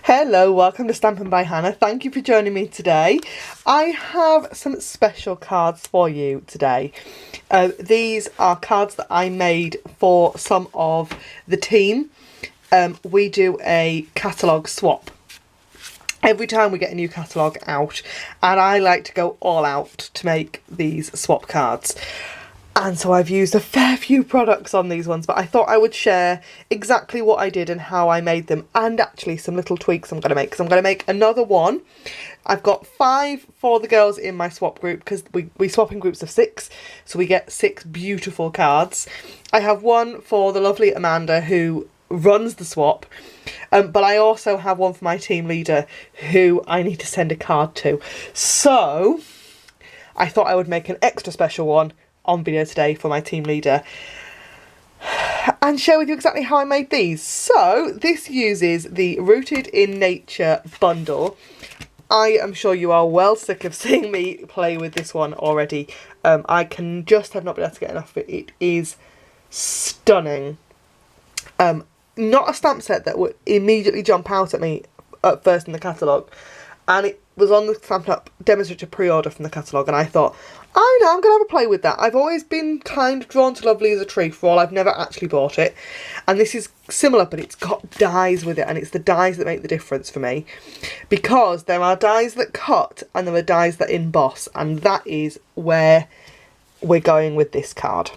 Hello, welcome to Stampin' by Hannah. Thank you for joining me today. I have some special cards for you today. These are cards that I made for some of the team. We do a catalogue swap every time we get a new catalogue out, and I like to go all out to make these swap cards. And so I've used a fair few products on these ones, but I thought I would share exactly what I did and how I made them, and actually some little tweaks I'm going to make, because I'm going to make another one. I've got 5 for the girls in my swap group, because we swap in groups of 6, so we get 6 beautiful cards. I have one for the lovely Amanda, who runs the swap, but I also have one for my team leader, who I need to send a card to. So I thought I would make an extra special one on video today for my team leader and share with you exactly how I made these. So this uses the Rooted in Nature bundle. I am sure you are well sick of seeing me play with this one already. I can just have not been able to get enough of it. It is stunning. Not a stamp set that would immediately jump out at me at first in the catalogue, and it was on the Stampin' Up demonstrator pre-order from the catalogue, and I thought, oh no, I'm going to have a play with that. I've always been kind of drawn to Lovely as a Tree, for all I've never actually bought it. And this is similar, but it's got dies with it, and it's the dies that make the difference for me. Because there are dies that cut, and there are dies that emboss, and that is where we're going with this card.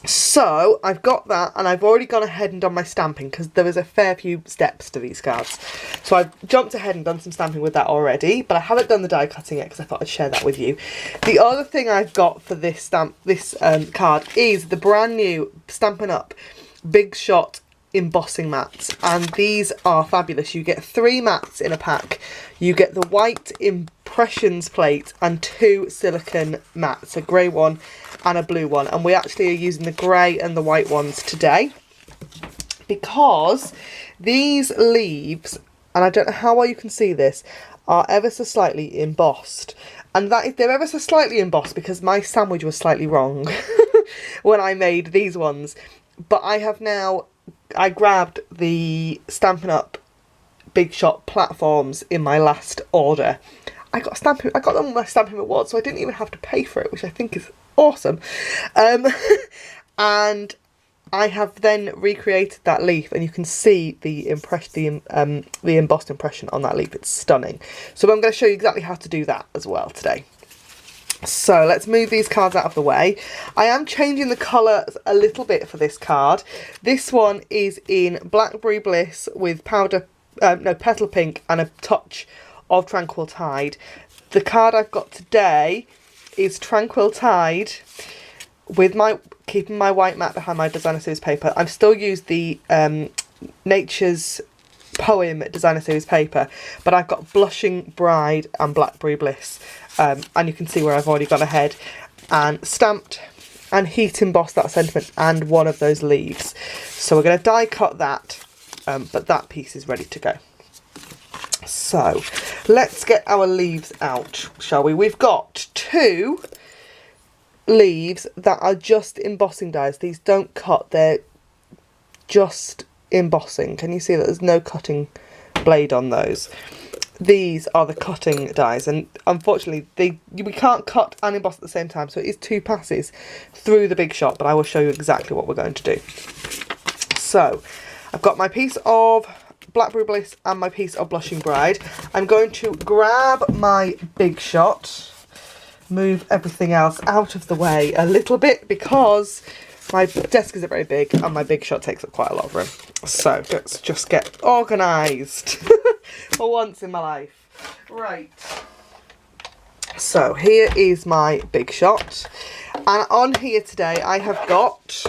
So I've got that, and I've already gone ahead and done my stamping, because there is a fair few steps to these cards. So I've jumped ahead and done some stamping with that already, but I haven't done the die cutting yet because I thought I'd share that with you. The other thing I've got for this card is the brand new Stampin' Up Big Shot Embossing Mats, and these are fabulous. You get 3 mats in a pack. You get the white impressions plate and 2 silicone mats, a grey one and a blue one, and we actually are using the grey and the white ones today because these leaves, and I don't know how well you can see this, are ever so slightly embossed, and they're ever so slightly embossed because my sandwich was slightly wrong when I made these ones. But I grabbed the Stampin' Up Big Shot platforms in my last order. I got them with my Stampin' Awards, so I didn't even have to pay for it, which I think is awesome. And I have then recreated that leaf, and you can see the embossed impression on that leaf. It's stunning. So I'm going to show you exactly how to do that as well today. So let's move these cards out of the way. I am changing the colours a little bit for this card. This one is in Blackberry Bliss with Petal Pink and a touch of Tranquil Tide. The card I've got today is Tranquil Tide with keeping my white mat behind my designer series paper. I've still used the Nature's Poem designer series paper, but I've got Blushing Bride and Blackberry Bliss, and you can see where I've already gone ahead and stamped and heat embossed that sentiment and one of those leaves. So we're going to die cut that, but that piece is ready to go. So let's get our leaves out, shall we? We've got 2 leaves that are just embossing dies. These don't cut, they're just embossing. Can you see that there's no cutting blade on those? These are the cutting dies, and unfortunately we can't cut and emboss at the same time, so it is 2 passes through the Big Shot, but I will show you exactly what we're going to do. So I've got my piece of Blackberry Bliss and my piece of Blushing Bride. I'm going to grab my Big Shot, move everything else out of the way a little bit because my desk isn't very big and my Big Shot takes up quite a lot of room. So let's just get organised for once in my life. Right. So here is my Big Shot, and on here today I have got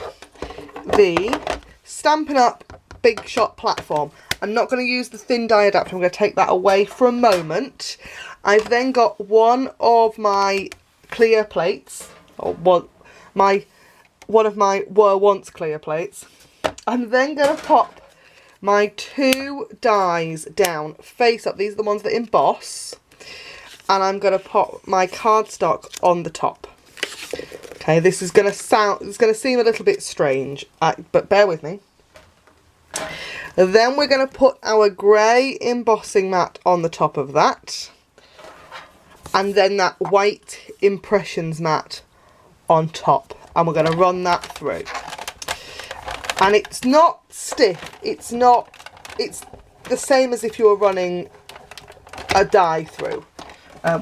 the Stampin' Up Big Shot platform. I'm not going to use the thin die adapter, I'm going to take that away for a moment. I've then got one of my clear plates, or one of my were once clear plates. I'm then going to pop my 2 dies down face up. These are the ones that emboss, and I'm going to pop my cardstock on the top. Okay, this is going to seem a little bit strange, but bear with me. Then we're going to put our grey embossing mat on the top of that. And then that white impressions mat on top. And we're going to run that through. And it's not stiff. It's the same as if you were running a die through.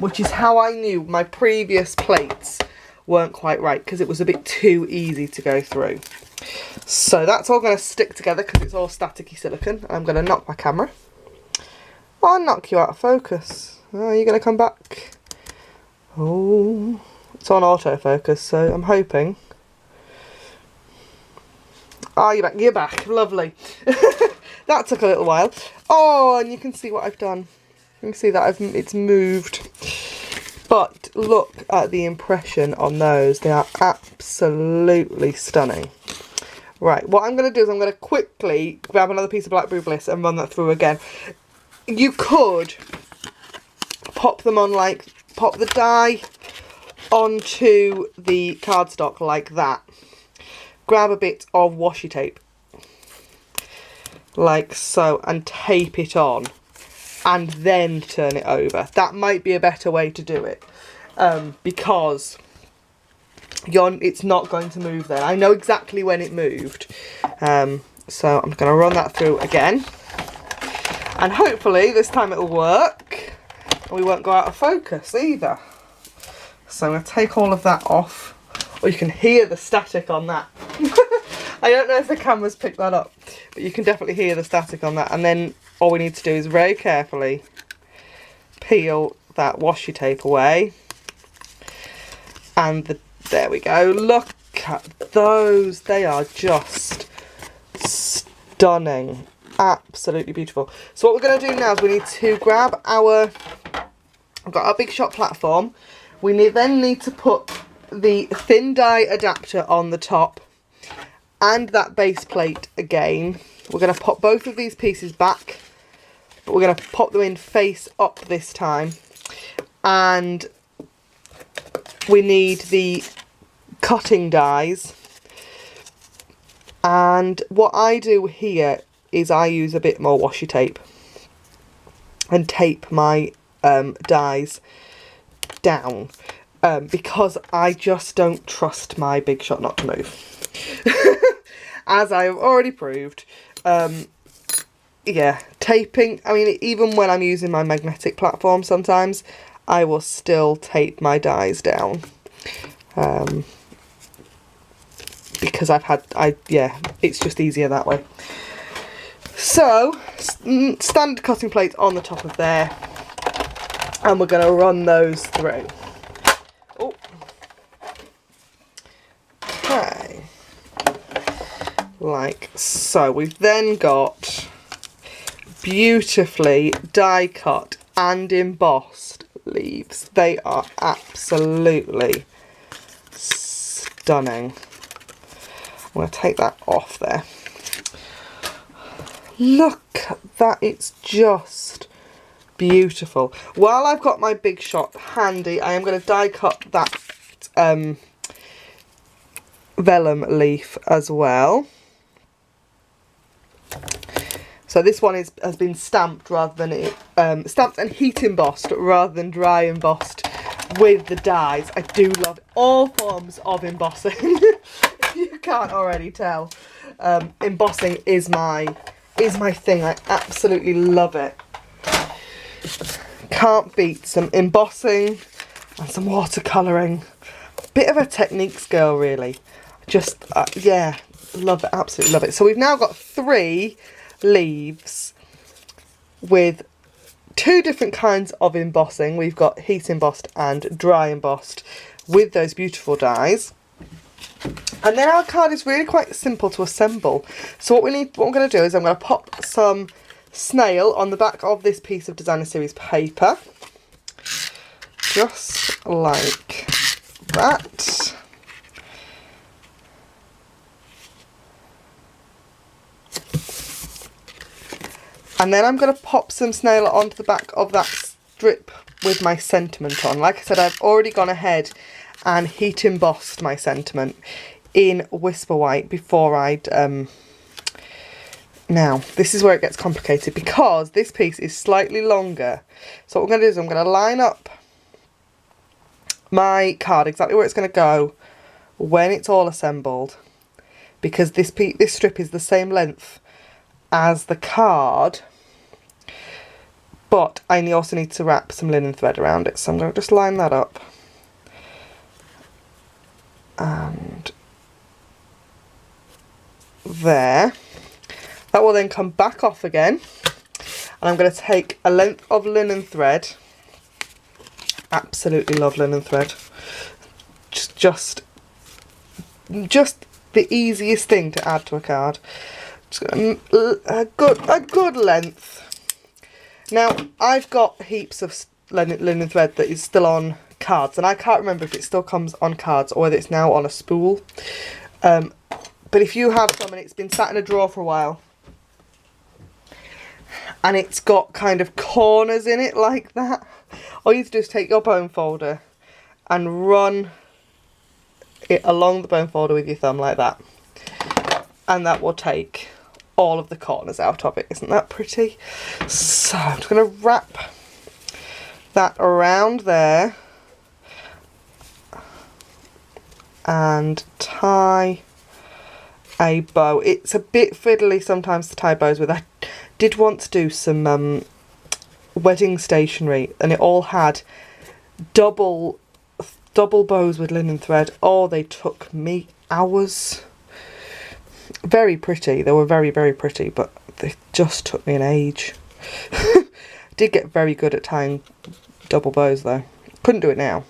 Which is how I knew my previous plates weren't quite right, because it was a bit too easy to go through. So that's all going to stick together because it's all staticky silicone. I'm going to knock my camera. I'll knock you out of focus. Oh, are you going to come back? Oh, it's on autofocus, so I'm hoping. Oh, you're back. You're back. Lovely. That took a little while. Oh, and you can see what I've done. You can see that it's moved. But look at the impression on those. They are absolutely stunning. Right, what I'm going to do is I'm going to quickly grab another piece of Blackberry Bliss and run that through again. You could pop them on, like, pop the die onto the cardstock like that. Grab a bit of washi tape, like so, and tape it on. And then turn it over. That might be a better way to do it, because it's not going to move then. I know exactly when it moved. So I'm going to run that through again. And hopefully this time it'll work. And we won't go out of focus either. So I'm going to take all of that off. Or you can hear the static on that. I don't know if the camera's picked that up, but you can definitely hear the static on that. And then all we need to do is very carefully peel that washi tape away. And there we go. Look at those. They are just stunning. Absolutely beautiful. So what we're going to do now is we need to grab I've got our Big Shot platform. We then need to put the thin die adapter on the top and that base plate again. We're going to pop both of these pieces back, but we're going to pop them in face up this time. And we need the cutting dies. And what I do here is I use a bit more washi tape and tape my dies down, because I just don't trust my Big Shot not to move. As I have already proved. Yeah, taping, I mean, even when I'm using my magnetic platform sometimes, I will still tape my dies down. Because yeah, it's just easier that way. So, standard cutting plates on the top of there. And we're going to run those through. Oh. Okay. Like so. We've then got beautifully die cut and embossed leaves. They are absolutely stunning. I'm going to take that off there. Look at that, it's just beautiful. While I've got my Big Shot handy, I am going to die cut that vellum leaf as well. So this one has been stamped rather than stamped and heat embossed rather than dry embossed with the dies. I do love all forms of embossing. If you can't already tell, embossing is my thing. I absolutely love it. Can't beat some embossing and some watercolouring. Bit of a techniques girl, really. Just yeah, love it, absolutely love it. So we've now got 3 leaves with 2 different kinds of embossing. We've got heat embossed and dry embossed with those beautiful dies. And then our card is really quite simple to assemble. So what I'm going to do is I'm going to pop some snail on the back of this piece of Designer Series paper. Just like that. And then I'm going to pop some snail onto the back of that strip with my sentiment on. Like I said, I've already gone ahead and heat embossed my sentiment in Whisper White before I'd Now, this is where it gets complicated because this piece is slightly longer. So what I'm going to do is I'm going to line up my card exactly where it's going to go when it's all assembled, because this strip is the same length as the card, but I also need to wrap some linen thread around it. So I'm going to just line that up. And there. That will then come back off again, and I'm going to take a length of linen thread. Absolutely love linen thread. Just the easiest thing to add to a card. Just a good length. Now I've got heaps of linen thread that is still on cards, and I can't remember if it still comes on cards or whether it's now on a spool. But if you have some and it's been sat in a drawer for a while, and it's got kind of corners in it like that, all you have to do is take your bone folder and run it along the bone folder with your thumb like that, and that will take all of the corners out of it. Isn't that pretty? So I'm just going to wrap that around there and tie a bow. It's a bit fiddly sometimes to tie bows with. I did want to do some wedding stationery, and it all had double bows with linen thread. Oh, they took me hours. Very pretty. They were very, very pretty, but they just took me an age. Did get very good at tying double bows though. Couldn't do it now.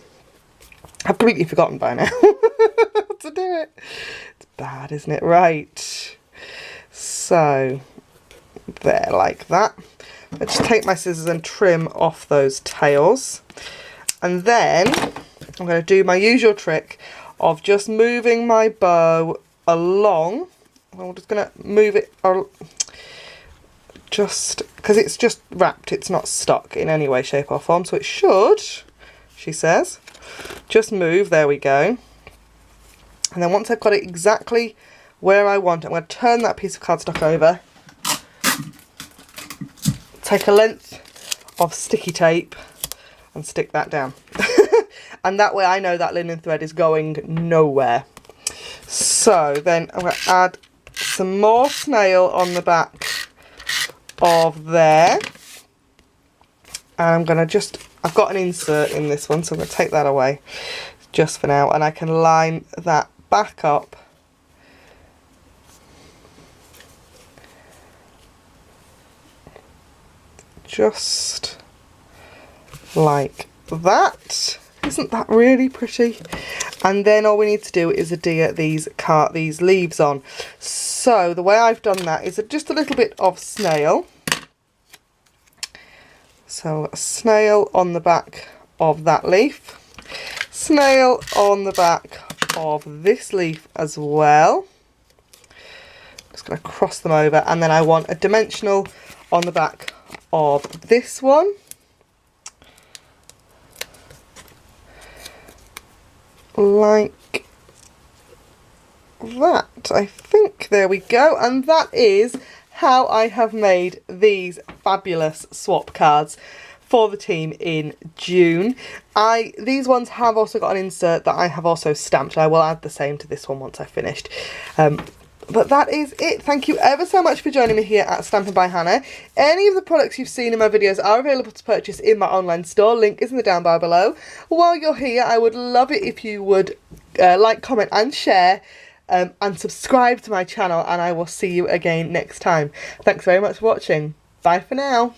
I've completely forgotten by now to do it. It's bad, isn't it? Right. So there, like that. Let's just take my scissors and trim off those tails, and then I'm going to do my usual trick of just moving my bow along. I'm just going to move it just because it's just wrapped, it's not stuck in any way, shape or form, so it should, she says, just move. There we go. And then once I've got it exactly where I want it, I'm going to turn that piece of cardstock over, take a length of sticky tape and stick that down. And that way I know that linen thread is going nowhere. So then I'm going to add some more snail on the back of there. And I'm going to I've got an insert in this one, so I'm going to take that away just for now. And I can line that back up just like that. Isn't that really pretty? And then all we need to do is adhere these leaves on. So the way I've done that is just a little bit of snail. So a snail on the back of that leaf, snail on the back of this leaf as well. Just going to cross them over, and then I want a dimensional on the back of this one. Like that, I think. There we go. And that is how I have made these fabulous swap cards for the team in June. These ones have also got an insert that I have also stamped. I will add the same to this one once I've finished. But that is it. Thank you ever so much for joining me here at Stampin' by Hannah. Any of the products you've seen in my videos are available to purchase in my online store. Link is in the down bar below. While you're here, I would love it if you would like, comment and share, and subscribe to my channel, and I will see you again next time. Thanks very much for watching. Bye for now.